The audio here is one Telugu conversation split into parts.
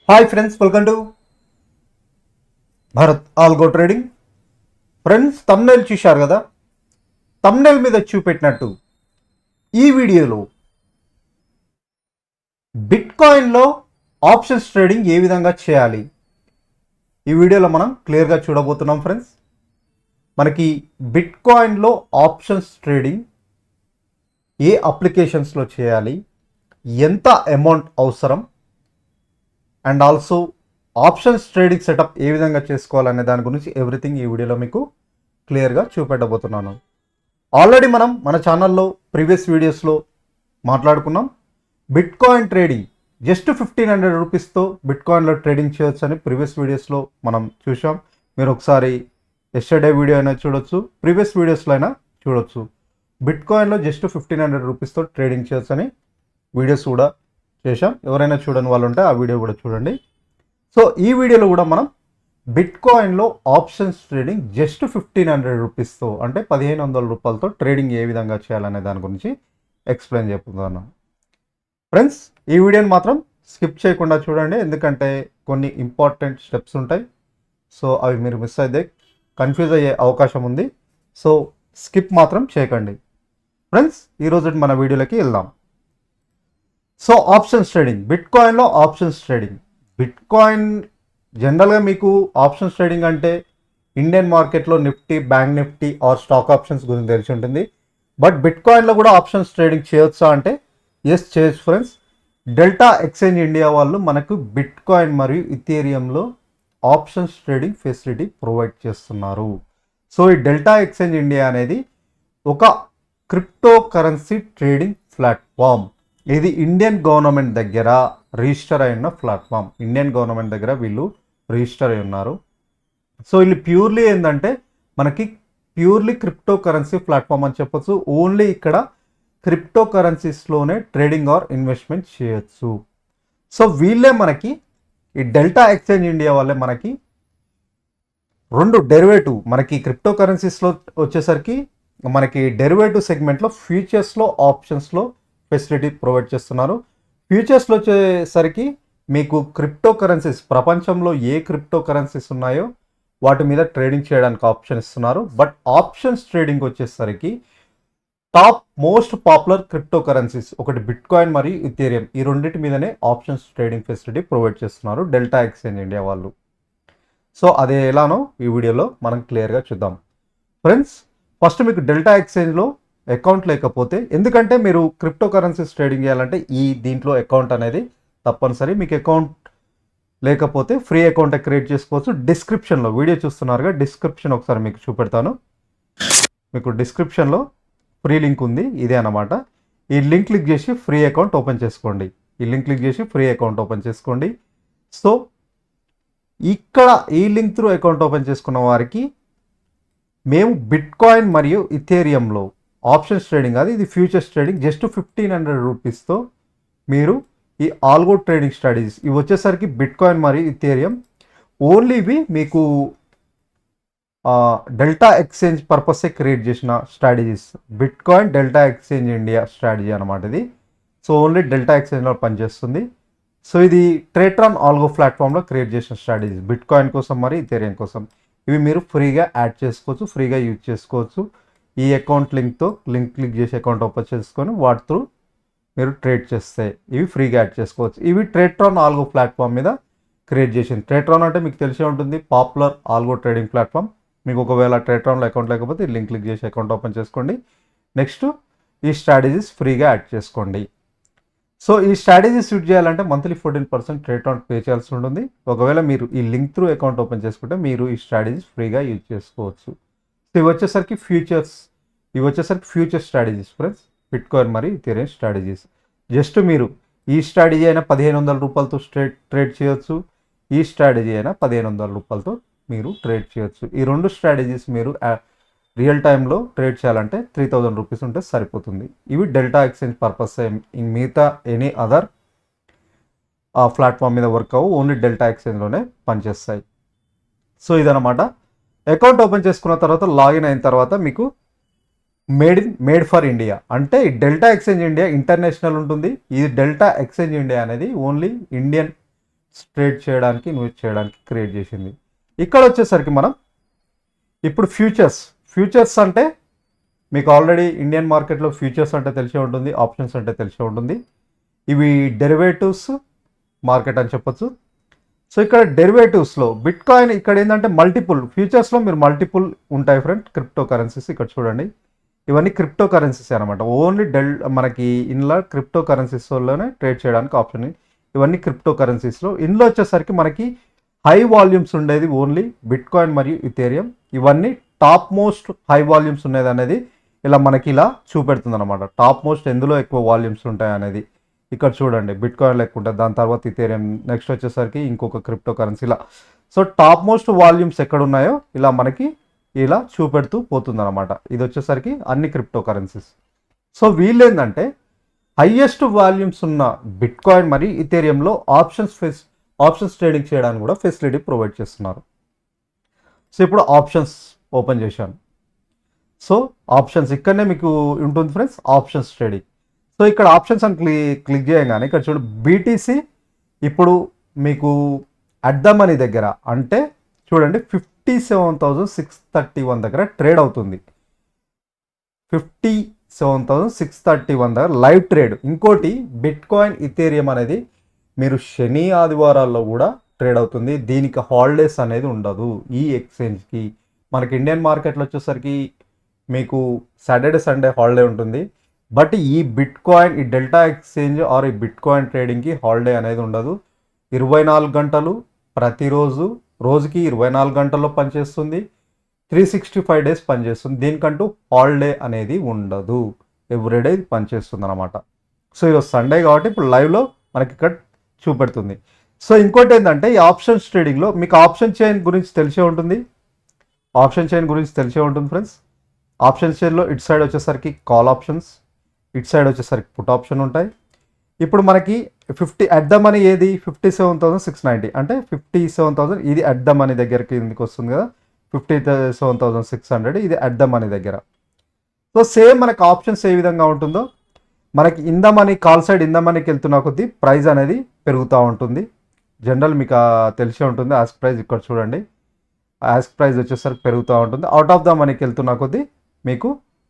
Hi friends, welcome to Bharat algo trading. Friends, thumbnail చూశారు కదా. తమ్నెల్ మీద చూపెట్టినట్టు ఈ వీడియోలో బిట్ కాయిన్లో ఆప్షన్స్ ట్రేడింగ్ ఏ విధంగా చేయాలి ఈ వీడియోలో మనం క్లియర్గా చూడబోతున్నాం. ఫ్రెండ్స్, మనకి బిట్ కాయిన్లో ఆప్షన్స్ ట్రేడింగ్ ఏ అప్లికేషన్స్లో చేయాలి, ఎంత అమౌంట్ అవసరం, and also options trading setup ఏ విధంగా చేసుకోవాలనే దాని గురించి ఎవ్రీథింగ్ ఈ వీడియోలో మీకు క్లియర్గా చూపెట్టబోతున్నాను. ఆల్రెడీ మనం మన ఛానల్లో ప్రీవియస్ వీడియోస్లో మాట్లాడుకున్నాం. బిట్ కాయిన్ ట్రేడింగ్ జస్ట్ 1500 రూపీస్తో బిట్ కాయిన్లో ట్రేడింగ్ చేయొచ్చు అని ప్రీవియస్ వీడియోస్లో మనం చూసాం. మీరు ఒకసారి ఎస్టర్డే వీడియో అయినా చూడొచ్చు, ప్రీవియస్ వీడియోస్లో అయినా చూడొచ్చు. బిట్ కాయిన్లో జస్ట్ 1500 రూపీస్తో ట్రేడింగ్ చేయొచ్చు అని వీడియోస్ కూడా చేశాం. ఎవరైనా చూడని వాళ్ళు ఉంటే ఆ వీడియో కూడా చూడండి. సో ఈ వీడియోలో కూడా మనం బిట్ కాయిన్లో ఆప్షన్స్ ట్రేడింగ్ జస్ట్ 1500 రూపీస్తో అంటే 1500 రూపాయలతో ట్రేడింగ్ ఏ విధంగా చేయాలనే దాని గురించి ఎక్స్ప్లెయిన్ చెప్పుతున్నాను. ఫ్రెండ్స్, ఈ వీడియోని మాత్రం స్కిప్ చేయకుండా చూడండి, ఎందుకంటే కొన్ని ఇంపార్టెంట్ స్టెప్స్ ఉంటాయి. సో అవి మీరు మిస్ అయితే కన్ఫ్యూజ్ అయ్యే అవకాశం ఉంది. సో స్కిప్ మాత్రం చేయకండి. ఫ్రెండ్స్, ఈరోజు మన వీడియోలోకి వెళ్దాం. సో ఆప్షన్స్ ట్రేడింగ్, బిట్ కాయిన్లో ఆప్షన్స్ ట్రేడింగ్. బిట్ కాయిన్ జనరల్గా మీకు ఆప్షన్స్ ట్రేడింగ్ అంటే ఇండియన్ మార్కెట్లో Nifty, bank Nifty or stock options గురించి తెలిసి ఉంటుంది. బట్ బిట్ కాయిన్లో కూడా ఆప్షన్స్ ట్రేడింగ్ చేయొచ్చా అంటే ఎస్, చేయొచ్చు. ఫ్రెండ్స్, డెల్టా ఎక్స్చేంజ్ ఇండియా వాళ్ళు మనకు బిట్ కాయిన్ మరియు ఇథేరియంలో ఆప్షన్స్ ట్రేడింగ్ ఫెసిలిటీ ప్రొవైడ్ చేస్తున్నారు. సో ఈ డెల్టా ఎక్స్చేంజ్ ఇండియా అనేది ఒక క్రిప్టో కరెన్సీ ట్రేడింగ్ ప్లాట్ఫామ్. ఇది ఇండియన్ గవర్నమెంట్ దగ్గర రిజిస్టర్ అయి ఉన్న ప్లాట్ఫామ్. ఇండియన్ గవర్నమెంట్ దగ్గర వీళ్ళు రిజిస్టర్ అయి ఉన్నారు. సో వీళ్ళు ప్యూర్లీ ఏంటంటే మనకి ప్యూర్లీ క్రిప్టో కరెన్సీ ప్లాట్ఫామ్ అని చెప్పొచ్చు. ఓన్లీ ఇక్కడ క్రిప్టో కరెన్సీస్లోనే ట్రేడింగ్ ఆర్ ఇన్వెస్ట్మెంట్ చేయొచ్చు. సో వీళ్ళే మనకి ఈ డెల్టా ఎక్స్చేంజ్ ఇండియా వాళ్ళే మనకి రెండు డెరివేటివ్, మనకి క్రిప్టో కరెన్సీస్లో వచ్చేసరికి మనకి డెరివేటివ్ సెగ్మెంట్లో ఫ్యూచర్స్లో ఆప్షన్స్లో ఫెసిలిటీ ప్రొవైడ్ చేస్తున్నారు. ఫ్యూచర్స్లో వచ్చేసరికి మీకు క్రిప్టో కరెన్సీస్, ప్రపంచంలో ఏ క్రిప్టో కరెన్సీస్ ఉన్నాయో వాటి మీద ట్రేడింగ్ చేయడానికి ఆప్షన్ ఇస్తున్నారు. బట్ ఆప్షన్స్ ట్రేడింగ్ వచ్చేసరికి top most popular crypto currencies ఒకటి బిట్ కాయిన్ మరియు ఇథేరియం, ఈ రెండింటి మీదనే ఆప్షన్స్ ట్రేడింగ్ ఫెసిలిటీ ప్రొవైడ్ చేస్తున్నారు డెల్టా ఎక్స్చేంజ్ ఇండియా వాళ్ళు. సో అదే ఎలానో ఈ వీడియోలో మనం క్లియర్గా చూద్దాం. ఫ్రెండ్స్, ఫస్ట్ మీకు డెల్టా ఎక్స్చేంజ్లో అకౌంట్ లేకపోతే, ఎందుకంటే మీరు క్రిప్టో కరెన్సీస్ ట్రేడింగ్ చేయాలంటే ఈ దీంట్లో అకౌంట్ అనేది తప్పనిసరి. మీకు అకౌంట్ లేకపోతే ఫ్రీ అకౌంట్ క్రియేట్ చేసుకోవచ్చు. డిస్క్రిప్షన్లో వీడియో చూస్తున్నారుగా, డిస్క్రిప్షన్ ఒకసారి మీకు చూపెడతాను. మీకు డిస్క్రిప్షన్లో ఫ్రీ లింక్ ఉంది, ఇదే అన్నమాట. ఈ లింక్ క్లిక్ చేసి ఫ్రీ అకౌంట్ ఓపెన్ చేసుకోండి. ఈ లింక్ క్లిక్ చేసి ఫ్రీ అకౌంట్ ఓపెన్ చేసుకోండి. సో ఇక్కడ ఈ లింక్ త్రూ అకౌంట్ ఓపెన్ చేసుకున్న వారికి మేము బిట్ కాయిన్ మరియు ఇథేరియంలో ఆప్షన్స్ ట్రేడింగ్, అది ఇది ఫ్యూచర్స్ ట్రేడింగ్ జస్ట్ 1500 రూపీస్తో మీరు ఈ ఆల్గో ట్రేడింగ్ స్ట్రాటజీస్ ఇవి వచ్చేసరికి బిట్ కాయిన్ మరియు ఇథేరియం ఓన్లీ ఇవి మీకు డెల్టా ఎక్స్చేంజ్ పర్పసే క్రియేట్ చేసిన strategies. Bit coin delta exchange India strategy అనమాట ఇది. సో ఓన్లీ డెల్టా ఎక్స్చేంజ్లో పనిచేస్తుంది. సో ఇది ట్రేట్రాన్ ఆల్గో ప్లాట్ఫామ్లో క్రియేట్ చేసిన స్ట్రాటజీస్ బిట్ కాయిన్ కోసం మరియు ఇథేరియం కోసం. ఇవి మీరు ఫ్రీగా యాడ్ చేసుకోవచ్చు, ఫ్రీగా యూజ్ చేసుకోవచ్చు. ఈ అకౌంట్ లింక్ క్లిక్ చేసి అకౌంట్ ఓపెన్ చేసుకొని వాటి త్రూ మీరు ట్రేడ్ చేస్తే ఇవి ఫ్రీగా యాడ్ చేసుకోవచ్చు. ఇవి ట్రేట్రాన్ ఆల్గో ప్లాట్ఫామ్ మీద క్రియేట్ చేసింది. ట్రేట్రాన్ అంటే మీకు తెలిసే ఉంటుంది, పాపులర్ ఆల్గో ట్రేడింగ్ ప్లాట్ఫామ్. మీకు ఒకవేళ ట్రేట్రాన్లో అకౌంట్ లేకపోతే లింక్ క్లిక్ చేసి అకౌంట్ ఓపెన్ చేసుకోండి. నెక్స్ట్ ఈ స్ట్రాటజీస్ ఫ్రీగా యాడ్ చేసుకోండి. సో ఈ స్ట్రాటజీస్ యూజ్ చేయాలంటే మంత్లీ 14% ట్రేట్రాన్ పే చేయాల్సి ఉంటుంది. ఒకవేళ మీరు ఈ లింక్ త్రూ అకౌంట్ ఓపెన్ చేసుకుంటే మీరు ఈ స్ట్రాటజీస్ ఫ్రీగా యూజ్ చేసుకోవచ్చు. ఇవి వచ్చేసరికి future strategies friends, bit coin మరియు ఇథేరియం స్ట్రాటజీస్. జస్ట్ మీరు ఈ స్ట్రాటజీ అయినా 1500 రూపాయలతో ట్రేడ్ చేయొచ్చు, ఈ స్ట్రాటజీ అయినా 1500 రూపాయలతో మీరు ట్రేడ్ చేయొచ్చు. ఈ రెండు స్ట్రాటజీస్ మీరు రియల్ టైంలో ట్రేడ్ చేయాలంటే 3000 రూపీస్ ఉంటే సరిపోతుంది. ఇవి డెల్టా ఎక్స్చేంజ్ పర్పస్, మిగతా ఎనీ అదర్ ప్లాట్ఫామ్ మీద వర్క్ అవ్వు, ఓన్లీ డెల్టా ఎక్స్చేంజ్లోనే పనిచేస్తాయి. సో ఇదనమాట. అకౌంట్ ఓపెన్ చేసుకున్న తర్వాత లాగిన్ అయిన తర్వాత మీకు మేడ్ ఫర్ ఇండియా అంటే డెల్టా ఎక్స్చేంజ్ ఇండియా ఇంటర్నేషనల్ ఉంటుంది. ఇది డెల్టా ఎక్స్చేంజ్ ఇండియా అనేది ఓన్లీ ఇండియన్ ట్రేడ్ చేయడానికి ఇన్వెస్ట్ చేయడానికి క్రియేట్ చేసింది. ఇక్కడ వచ్చేసరికి మనం ఇప్పుడు ఫ్యూచర్స్ అంటే మీకు ఆల్రెడీ ఇండియన్ మార్కెట్లో ఫ్యూచర్స్ అంటే తెలిసే ఉంటుంది, ఆప్షన్స్ అంటే తెలిసే ఉంటుంది. ఇవి డెరివేటివ్స్ మార్కెట్ అని చెప్పొచ్చు. సో ఇక్కడ డెరివేటివ్స్లో బిట్ కాయిన్ ఇక్కడ ఏంటంటే మల్టిపుల్ ఫ్యూచర్స్లో మీరు మల్టిపుల్ ఉంటాయి ఫ్రెండ్. క్రిప్టో కరెన్సీస్ ఇక్కడ చూడండి, ఇవన్నీ క్రిప్టో కరెన్సీస్ అనమాట. ఓన్లీ మనకి ఇందులో క్రిప్టో కరెన్సీస్లోనే ట్రేడ్ చేయడానికి ఆప్షన్. ఇవన్నీ క్రిప్టో కరెన్సీస్లో. ఇందులో వచ్చేసరికి మనకి హై వాల్యూమ్స్ ఉండేది ఓన్లీ బిట్ కాయిన్ మరియు ఇథేరియం. ఇవన్నీ టాప్ మోస్ట్ హై వాల్యూమ్స్ ఉండేది అనేది ఇలా మనకి ఇలా చూపెడుతుంది అనమాట. టాప్ మోస్ట్ ఎందులో ఎక్కువ వాల్యూమ్స్ ఉంటాయి అనేది ఇక్కడ చూడండి. బిట్ కాయిన్ ఎక్కువ ఉంటుంది, దాని తర్వాత ఇథేరియం, నెక్స్ట్ వచ్చేసరికి ఇంకొక క్రిప్టో కరెన్సీ ఇలా. సో టాప్ మోస్ట్ వాల్యూమ్స్ ఎక్కడ ఉన్నాయో ఇలా మనకి ఇలా చూపెడుతూ పోతుంది అనమాట. ఇది వచ్చేసరికి అన్ని క్రిప్టో కరెన్సీస్. సో వీళ్ళు ఏంటంటే హైయెస్ట్ వాల్యూమ్స్ ఉన్న బిట్ కాయిన్ మరియు ఇథేరియంలో ఆప్షన్స్ ట్రేడింగ్ చేయడానికి కూడా ఫెసిలిటీ ప్రొవైడ్ చేస్తున్నారు. సో ఇప్పుడు ఆప్షన్స్ ఓపెన్ చేశాను. సో ఆప్షన్స్ ఇక్కడనే మీకు ఉంటుంది ఫ్రెండ్స్, ఆప్షన్స్ ట్రేడింగ్. సో ఇక్కడ ఆప్షన్స్ అని క్లిక్ చేయగానే ఇక్కడ చూడు బీటీసీ ఇప్పుడు మీకు అట్ ద మనీ దగ్గర అంటే చూడండి 57,631 దగ్గర ట్రేడ్ అవుతుంది. 57,631 దగ్గర లైవ్ ట్రేడ్. ఇంకోటి బిట్ కాయిన్ ఇథేరియం అనేది మీరు శని ఆదివారాల్లో కూడా ట్రేడ్ అవుతుంది. దీనికి హాలిడేస్ అనేది ఉండదు ఈ ఎక్స్చేంజ్కి. మనకి ఇండియన్ మార్కెట్లో వచ్చేసరికి మీకు సాటర్డే సండే హాలిడే ఉంటుంది. బట్ ఈ బిట్ కాయిన్ ఈ డెల్టా ఎక్స్చేంజ్ ఆర్ ఈ బిట్ కాయిన్ ట్రేడింగ్కి హాలిడే అనేది ఉండదు. 24 గంటలు ప్రతిరోజు, రోజుకి 24 గంటల్లో పనిచేస్తుంది. 365 డేస్ పనిచేస్తుంది. దీనికంటూ హాలిడే అనేది ఉండదు, ఎవ్రీడే పనిచేస్తుంది అనమాట. సో ఈరోజు సండే కాబట్టి ఇప్పుడు లైవ్లో మనకి ఇక్కడ చూపెడుతుంది. సో ఇంకోటి ఏంటంటే ఈ ఆప్షన్స్ ట్రేడింగ్లో మీకు ఆప్షన్ చైన్ గురించి తెలిసే ఉంటుంది. ఫ్రెండ్స్. ఆప్షన్ చైన్లో ఇటు సైడ్ వచ్చేసరికి కాల్ ఆప్షన్స్, ఇటు సైడ్ వచ్చేసరికి పుట్ ఆప్షన్ ఉంటాయి. ఇప్పుడు మనకి 50 అట్ ద మనీ ఏది 57,690 అంటే 57,000 ఇది అట్ ద మనీ దగ్గరికి ఎందుకు వస్తుంది కదా, 57,600 ఇది అట్ ద మనీ దగ్గర. సో సేమ్ మనకి ఆప్షన్స్ ఏ విధంగా ఉంటుందో మనకి in the money call side in the మనీకి వెళ్తున్న కొద్దీ ప్రైస్ అనేది పెరుగుతూ ఉంటుంది. జనరల్ మీకు తెలిసే ఉంటుంది. ఆస్క్ ప్రైస్ ఇక్కడ చూడండి, ఆస్క్ ప్రైస్ వచ్చేసరికి పెరుగుతూ ఉంటుంది. అవుట్ ఆఫ్ ద మనీకి వెళ్తున్న కొద్దీ మీకు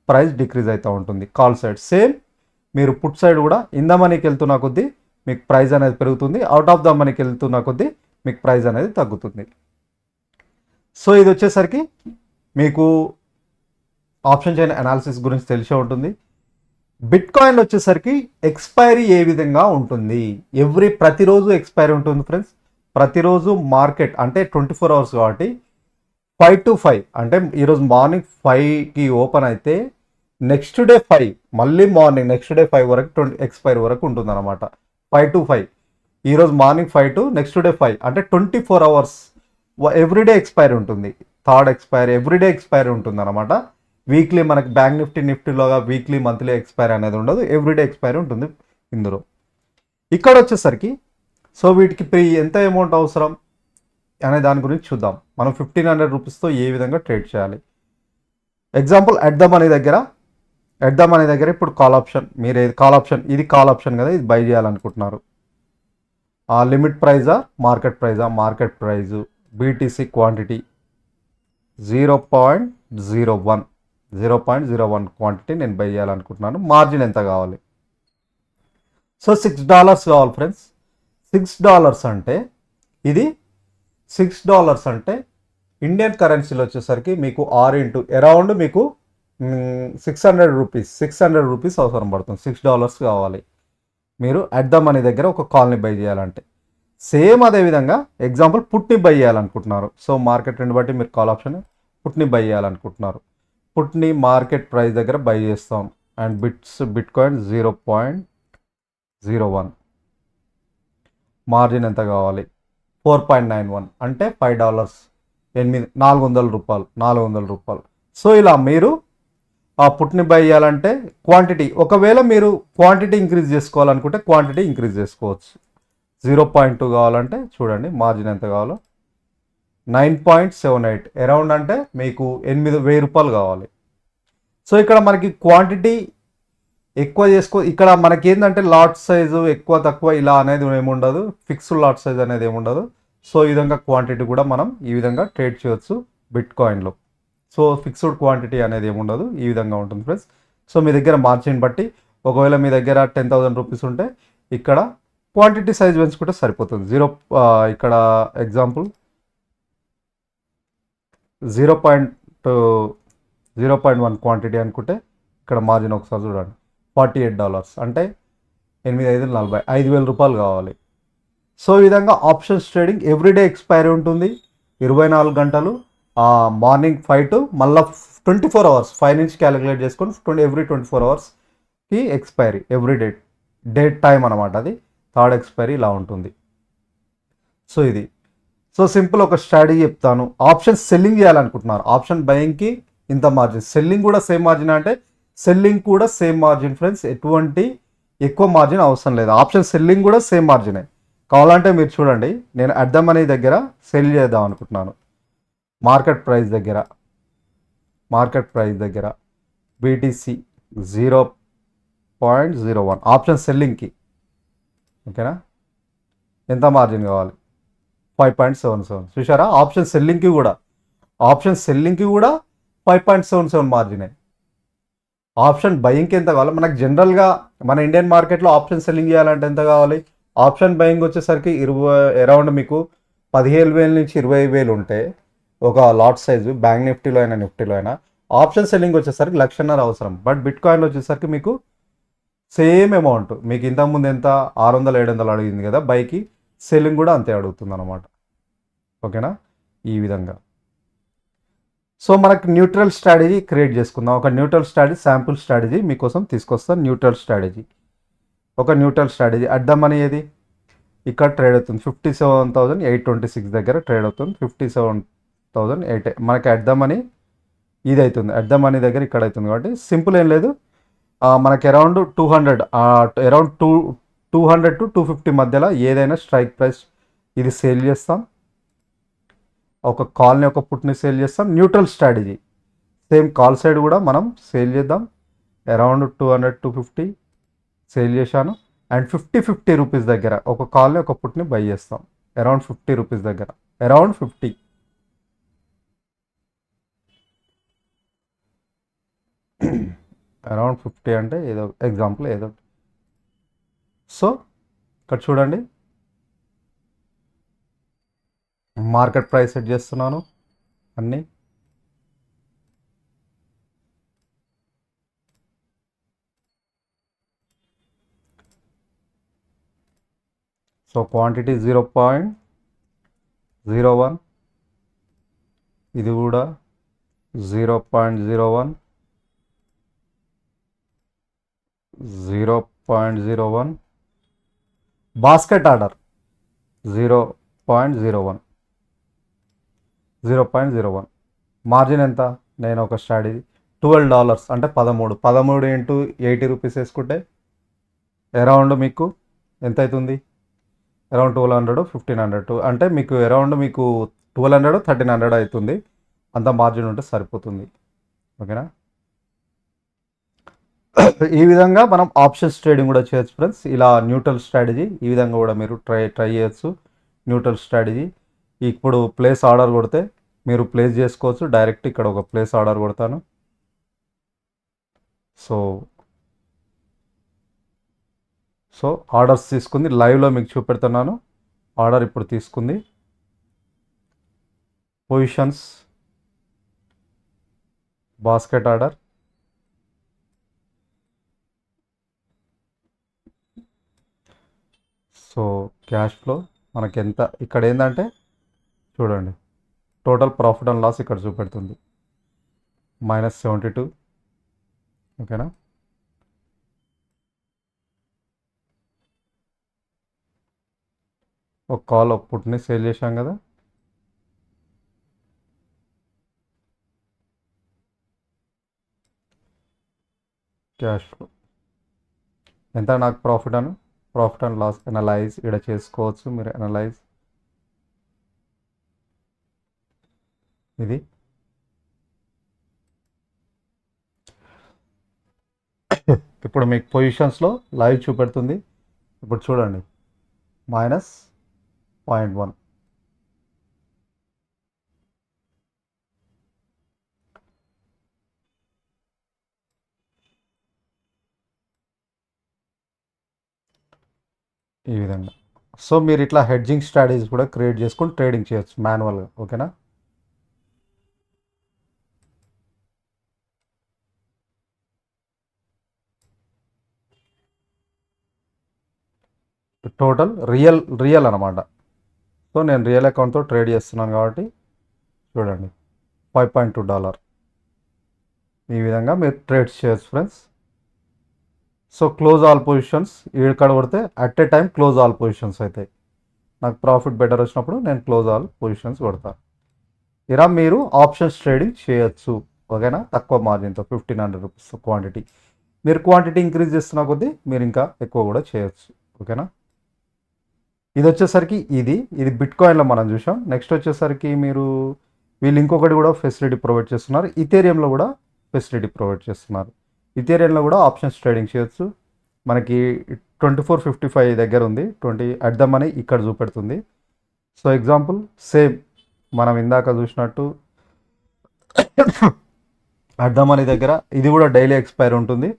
ప్రైస్ డిక్రీజ్ అవుతూ ఉంటుంది కాల్ సైడ్. సేమ్ మీరు పుట్ సైడ్ కూడా ఇన్ ద మనీకి వెళ్తున్న కొద్దీ మీకు ప్రైస్ అనేది పెరుగుతుంది, అవుట్ ఆఫ్ ద మనీకి వెళ్తున్న కొద్దీ మీకు ప్రైస్ అనేది తగ్గుతుంది. సో ఇది వచ్చేసరికి మీకు ఆప్షన్ చైన్ అనాలిసిస్ గురించి తెలిసే ఉంటుంది. బిట్ కాయిన్ వచ్చేసరికి ఎక్స్పైరీ ఏ విధంగా ఉంటుంది, ప్రతిరోజు ఎక్స్పైరీ ఉంటుంది ఫ్రెండ్స్. ప్రతిరోజు మార్కెట్ అంటే 24 అవర్స్ కాబట్టి 5 to 5 అంటే ఈరోజు మార్నింగ్ 5కి ఓపెన్ అయితే నెక్స్ట్ డే 5 మళ్ళీ మార్నింగ్ నెక్స్ట్ డే 5 వరకు ఎక్స్పైరీ వరకు ఉంటుంది అనమాట. 5 to 5 ఈరోజు మార్నింగ్ 5 to నెక్స్ట్ డే 5 అంటే 24 అవర్స్ ఎవ్రీడే ఎక్స్పైరీ ఉంటుంది. థర్డ్ ఎక్స్పైరీ ఎవ్రీడే ఎక్స్పైరీ ఉంటుంది అనమాట. వీక్లీ మనకి బ్యాంక్ నిఫ్టీలోగా వీక్లీ మంత్లీ ఎక్స్పైరీ అనేది ఉండదు, ఎవ్రీడే ఎక్స్పైరీ ఉంటుంది ఇందులో. ఇక్కడ వచ్చేసరికి సో వీటికి ఎంత అమౌంట్ అవసరం అనే దాని గురించి చూద్దాం. మనం 1,500 రూపీస్తో ఏ విధంగా ట్రేడ్ చేయాలి. ఎగ్జాంపుల్ ఎట్ ద మనీ దగ్గర ఇప్పుడు కాల్ ఆప్షన్, మీరు కాల్ ఆప్షన్ ఇది కాల్ ఆప్షన్ కదా, ఇది బై చేయాలనుకుంటున్నారు. లిమిట్ ప్రైజా market price BTC quantity 0.01 quantity నేను బై చేయాలనుకుంటున్నాను. మార్జిన్ ఎంత కావాలి? సో $6 కావాలి ఫ్రెండ్స్. $6 అంటే ఇది $6 అంటే ఇండియన్ కరెన్సీలో వచ్చేసరికి మీకు అరౌండ్ మీకు 600 రూపీస్ అవసరం పడుతుంది. $6 కావాలి మీరు అట్ ద మనీ దగ్గర ఒక కాల్ని బై చేయాలంటే. సేమ్ అదేవిధంగా ఎగ్జాంపుల్ పుట్ని బై చేయాలనుకుంటున్నారు. సో మార్కెట్ ట్రెండ్ బట్టి మీరు కాల్ ఆప్షన్ పుట్ని బై చేయాలనుకుంటున్నారు. పుట్ని మార్కెట్ ప్రైస్ దగ్గర బై చేస్తాం. అండ్ బిట్ కాయిన్ 0.01 మార్జిన్ ఎంత కావాలి? 4.91 అంటే $5 400 రూపాయలు. సో ఇలా మీరు ఆ పుట్ని బై చేయాలంటే క్వాంటిటీ, ఒకవేళ మీరు క్వాంటిటీ ఇంక్రీజ్ చేసుకోవాలనుకుంటే క్వాంటిటీ ఇంక్రీజ్ చేసుకోవచ్చు. 0.2 కావాలంటే చూడండి మార్జిన్ ఎంత కావాలో 9.78 అరౌండ్ అంటే మీకు 8,000 రూపాయలు కావాలి. సో ఇక్కడ మనకి క్వాంటిటీ ఎక్కువ చేసుకో. ఇక్కడ మనకి ఏంటంటే లాట్ సైజు ఎక్కువ తక్కువ ఇలా అనేది ఏముండదు, ఫిక్స్డ్ లాట్ సైజ్ అనేది ఏముండదు. సో ఈ విధంగా క్వాంటిటీ కూడా మనం ఈ విధంగా ట్రేడ్ చేయొచ్చు బిట్ కాయిన్లో. సో ఫిక్స్డ్ క్వాంటిటీ అనేది ఏముండదు, ఈ విధంగా ఉంటుంది ఫ్రెండ్స్. సో మీ దగ్గర మార్జిన్ బట్టి ఒకవేళ మీ దగ్గర 10,000 రూపీస్ ఉంటే ఇక్కడ క్వాంటిటీ సైజ్ పెంచుకుంటే సరిపోతుంది. ఇక్కడ ఎగ్జాంపుల్ 0.1 క్వాంటిటీ అనుకుంటే ఇక్కడ మార్జిన్ ఒకసారి చూడండి, $48 అంటే 8×5 = 40, 5,000 రూపాయలు కావాలి. సో ఈ విధంగా ఆప్షన్స్ ట్రేడింగ్ ఎవ్రీడే ఎక్స్పైరీ ఉంటుంది, 24 గంటలు, మార్నింగ్ 5 to మళ్ళీ 24 అవర్స్, 5 నుంచి క్యాలిక్యులేట్ చేసుకొని ఎవ్రీ 24 అవర్స్కి ఎక్స్పైరీ, ఎవ్రీ డేట్ టైం అనమాట. అది థర్డ్ ఎక్స్పైరీ ఇలా ఉంటుంది. సో ఇది సో సింపుల్ ఒక స్ట్రాటజీ చెప్తాను. ఆప్షన్ సెల్లింగ్ చేయాలనుకుంటున్నారు, ఆప్షన్ బయింగ్కి ఇంత మార్జిన్, సెల్లింగ్ కూడా సేమ్ మార్జిన్ అంటే సెల్లింగ్ కూడా సేమ్ మార్జిన్ ఫ్రెండ్స్, ఎటువంటి ఎక్కువ మార్జిన్ అవసరం లేదు. ఆప్షన్ సెల్లింగ్ కూడా సేమ్ మార్జినే. కావాలంటే మీరు చూడండి, నేను అట్ ద మనీ దగ్గర సెల్ చేద్దాం అనుకుంటున్నాను. మార్కెట్ ప్రైస్ దగ్గర బీటీసీ 0.01 ఆప్షన్ సెల్లింగ్కి, ఓకేనా? ఎంత మార్జిన్ కావాలి? 5.77. చూసారా, ఆప్షన్ సెల్లింగ్కి కూడా 5.77 మార్జినే. ఆప్షన్ బయింగ్కి ఎంత కావాలి? మనకు జనరల్గా మన ఇండియన్ మార్కెట్లో ఆప్షన్ సెల్లింగ్ చేయాలంటే ఎంత కావాలి? ఆప్షన్ బయింగ్ వచ్చేసరికి అరౌండ్ మీకు 15,000 నుంచి 20,000 ఉంటే ఒక లాట్ సైజు, బ్యాంక్ నిఫ్టీలో అయినా ఆప్షన్ సెల్లింగ్ వచ్చేసరికి 1,50,000 అవసరం. బట్ బిట్ కాయిన్లో వచ్చేసరికి మీకు సేమ్ అమౌంట్, మీకు ఇంతకుముందు ఎంత 600-700 అడిగింది కదా బైకి, సెల్లింగ్ కూడా అంతే అడుగుతుంది అనమాట, ఓకేనా? ఈ విధంగా. సో మనకు న్యూట్రల్ స్ట్రాటజీ క్రియేట్ చేసుకుందాం. ఒక న్యూట్రల్ స్ట్రాటజీ, శాంపుల్ స్ట్రాటజీ మీకోసం తీసుకొస్తాను. Neutral strategy at the money ఏది ఇక్కడ ట్రేడ్ అవుతుంది, 57,826 దగ్గర ట్రేడ్ అవుతుంది. 57,008 మనకి అట్ ద మనీ ఇది అవుతుంది. అట్ ద మనీ దగ్గర ఇక్కడ అవుతుంది. కాబట్టి సింపుల్ ఏం లేదు, మనకి అరౌండ్ 200 to 250 మధ్యలో ఏదైనా స్ట్రైక్ ప్రైస్ ఇది సేల్ చేస్తాం. ఒక కాల్ని ఒక పుట్ని సేల్ చేస్తాం. Neutral strategy same call side కూడా మనం సేల్ చేద్దాం. అరౌండ్ 200-250 సేల్ చేశాను. అండ్ 50 రూపీస్ దగ్గర ఒక కాల్ని ఒక పుట్ని బై చేస్తాం. అరౌండ్ 50 రూపీస్ దగ్గర, అరౌండ్ 50 అంటే ఏదో ఎగ్జాంపుల్ ఏదో. సో ఇక్కడ చూడండి, మార్కెట్ ప్రైస్ సెట్ చేస్తున్నాను అన్నీ. సో క్వాంటిటీ 0.01, ఇది కూడా 0.01, 0.01, బాస్కెట్ ఆర్డర్ 0.01, మార్జిన్ ఎంత? నేను ఒక స్ట్రాటజీ $12 అంటే 13 ఇంటూ 80 రూపీస్ వేసుకుంటే అరౌండ్ మీకు ఎంత అవుతుంది? అరౌండ్ 1,200-1,500 అంటే మీకు అరౌండ్ మీకు 1,200-1,300 అవుతుంది. అంత మార్జిన్ ఉంటే సరిపోతుంది, ఓకేనా? ఈ విధంగా మనం ఆప్షన్స్ ట్రేడింగ్ కూడా చేయొచ్చు ఫ్రెండ్స్. ఇలా న్యూట్రల్ స్ట్రాటజీ ఈ విధంగా కూడా మీరు ట్రై చేయొచ్చు. న్యూట్రల్ స్ట్రాటజీ ఇప్పుడు ప్లేస్ ఆర్డర్ కొడితే మీరు ప్లేస్ చేసుకోవచ్చు. డైరెక్ట్ ఇక్కడ ఒక ప్లేస్ ఆర్డర్ కొడతాను. సో ఆర్డర్స్ తీసుకుంది, లైవ్లో మీకు చూపెడుతున్నాను. ఆర్డర్ ఇప్పుడు తీసుకుంది. Positions, basket order, so cash flow మనకి ఎంత ఇక్కడ ఏంటంటే చూడండి, టోటల్ ప్రాఫిట్ అండ్ లాస్ ఇక్కడ చూపెడుతుంది -72, ఓకేనా? ఒక కాల్ ఒక పుట్ని సేల్ చేశాం కదా, క్యాష్ ఫ్లో ఎంత నాకు ప్రాఫిట్ అండ్ లాస్ అనలైజ్ ఇక్కడ చేసుకోవచ్చు మీరు. అనలైజ్ ఇది ఇప్పుడు మీకు పొజిషన్స్లో లైవ్ చూపెడుతుంది. ఇప్పుడు చూడండి -0.1. ఈ విధంగా. సో మీరు ఇట్లా హెడ్జింగ్ స్ట్రాటజీస్ కూడా క్రియేట్ చేసుకొని ట్రేడింగ్ చేయొచ్చు మాన్యువల్గా. ఓకేనా? టోటల్ రియల్ అనమాట. సో నేను రియల్ అకౌంట్తో ట్రేడ్ చేస్తున్నాను కాబట్టి చూడండి $5.2. ఈ విధంగా మీరు ట్రేడ్స్ చేయొచ్చు friends. So close all positions ఇక్కడ కొడితే at a time close all positions అవుతాయి. నాకు ప్రాఫిట్ బెటర్ వచ్చినప్పుడు నేను క్లోజ్ ఆల్ పొజిషన్స్ కొడతాను. ఇలా మీరు ఆప్షన్స్ ట్రేడింగ్ చేయొచ్చు. ఓకేనా? తక్కువ మార్జిన్తో 1500 రూపీస్ క్వాంటిటీ. మీరు క్వాంటిటీ ఇంక్రీజ్ చేస్తున్న కొద్దీ మీరు ఇంకా ఎక్కువ కూడా చేయొచ్చు. ఓకేనా? ఇది వచ్చేసరికి ఇది బిట్కాయిన్లో మనం చూసాం. నెక్స్ట్ వచ్చేసరికి మీరు వీళ్ళు ఇంకొకటి కూడా ఫెసిలిటీ ప్రొవైడ్ చేస్తున్నారు. ఇథేరియంలో కూడా ఫెసిలిటీ ప్రొవైడ్ చేస్తున్నారు. ఇథేరియంలో కూడా ఆప్షన్స్ ట్రేడింగ్ చేయొచ్చు. మనకి 2455 దగ్గర ఉంది. 20 అట్ ద మనీ ఇక్కడ చూపెడుతుంది. సో ఎగ్జాంపుల్ సేమ్ మనం ఇందాక చూసినట్టు అట్ ద మనీ దగ్గర ఇది కూడా డైలీ ఎక్స్పైర్ ఉంటుంది.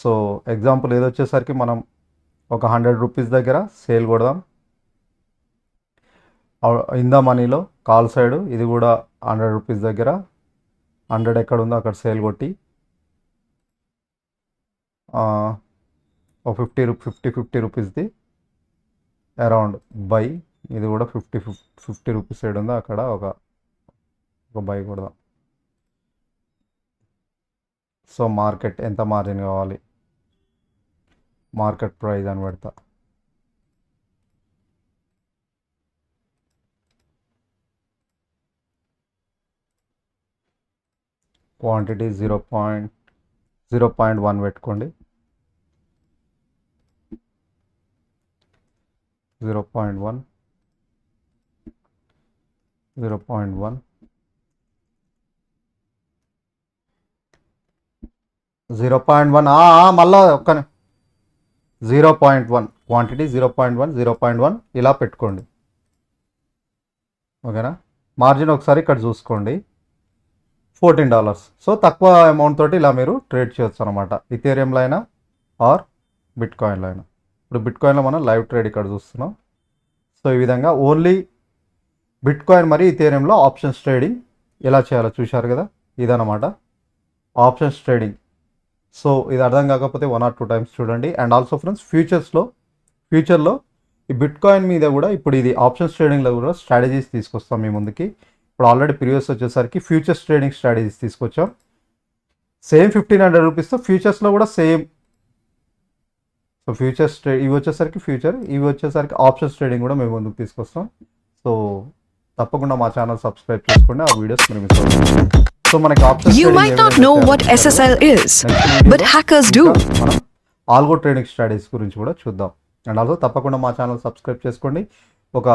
సో ఎగ్జాంపుల్ ఇది వచ్చేసరికి మనం ఒక 100 రూపీస్ దగ్గర సేల్ కొడదాం. ఇన్ ద మనీలో కాల్ సైడ్ ఇది కూడా 100 రూపీస్ దగ్గర 100 ఎక్కడ ఉందో అక్కడ సేల్ కొట్టి ఒక 50 రూపీస్ది అరౌండ్ బై. ఇది కూడా 50 రూపీస్ సైడ్ ఉందో అక్కడ ఒక బై కొడదాం. సో మార్కెట్ ఎంత మార్జిన్ కావాలి, మార్కెట్ ప్రైస్ అని పెడతా. క్వాంటిటీ 0.1 పెట్టుకోండి. 0.1 మళ్ళా ఒక్క 0.1 క్వాంటిటీ 0.1 ఇలా పెట్టుకోండి. ఓకేనా? మార్జిన్ ఒకసారి ఇక్కడ చూసుకోండి $14. సో తక్కువ అమౌంట్ తోటి ఇలా మీరు ట్రేడ్ చేయొచ్చు అనమాట. ఇథేరియంలో అయినా ఆర్ బిట్కాయిన్లో అయినా. ఇప్పుడు బిట్కాయిన్లో మనం లైవ్ ట్రేడ్ ఇక్కడ చూస్తున్నాం. సో ఈ విధంగా ఓన్లీ బిట్కాయిన్ మరియు ఇథేరియంలో ఆప్షన్స్ ట్రేడింగ్ ఎలా చేయాలో చూశారు కదా. ఇదన్నమాట ఆప్షన్స్ ట్రేడింగ్. సో ఇది అర్థం కాకపోతే 1 or 2 టైమ్స్ చూడండి. అండ్ ఆల్సో ఫ్రెండ్స్ ఫ్యూచర్లో ఈ బిట్కాయిన్ మీద కూడా ఇప్పుడు ఇది ఆప్షన్స్ ట్రేడింగ్లో కూడా స్ట్రాటజీస్ తీసుకొస్తాం మీ ముందుకి. ఇప్పుడు ఆల్రెడీ ప్రీవియస్ వచ్చేసరికి ఫ్యూచర్స్ ట్రేడింగ్ స్ట్రాటజీస్ తీసుకొచ్చాం. సేమ్ 1500 రూపీస్తో ఫ్యూచర్స్లో కూడా సేమ్. సో ఫ్యూచర్స్ ఇవి వచ్చేసరికి ఇవి వచ్చేసరికి ఆప్షన్స్ ట్రేడింగ్ కూడా మేము ముందుకు తీసుకొస్తాం. సో తప్పకుండా మా ఛానల్ సబ్స్క్రైబ్ చేసుకోండి. ఆ వీడియోస్ మీరు మిస్ అవ్వకండి. సో మనకి options You might not know what SSL is, but hackers do. మనం ఆల్గో ట్రేడింగ్ స్ట్రాటజీస్ గురించి కూడా చూద్దాం. అండ్ ఆల్సో తప్పకుండా మా ఛానల్ సబ్స్క్రైబ్ చేసుకోండి. ఒక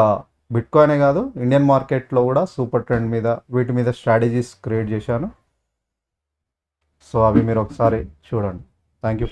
బిట్కాయినే కాదు, ఇండియన్ మార్కెట్లో కూడా సూపర్ ట్రెండ్ మీద వీటి మీద స్ట్రాటజీస్ క్రియేట్ చేశాను. సో అవి మీరు ఒకసారి చూడండి. Thank you.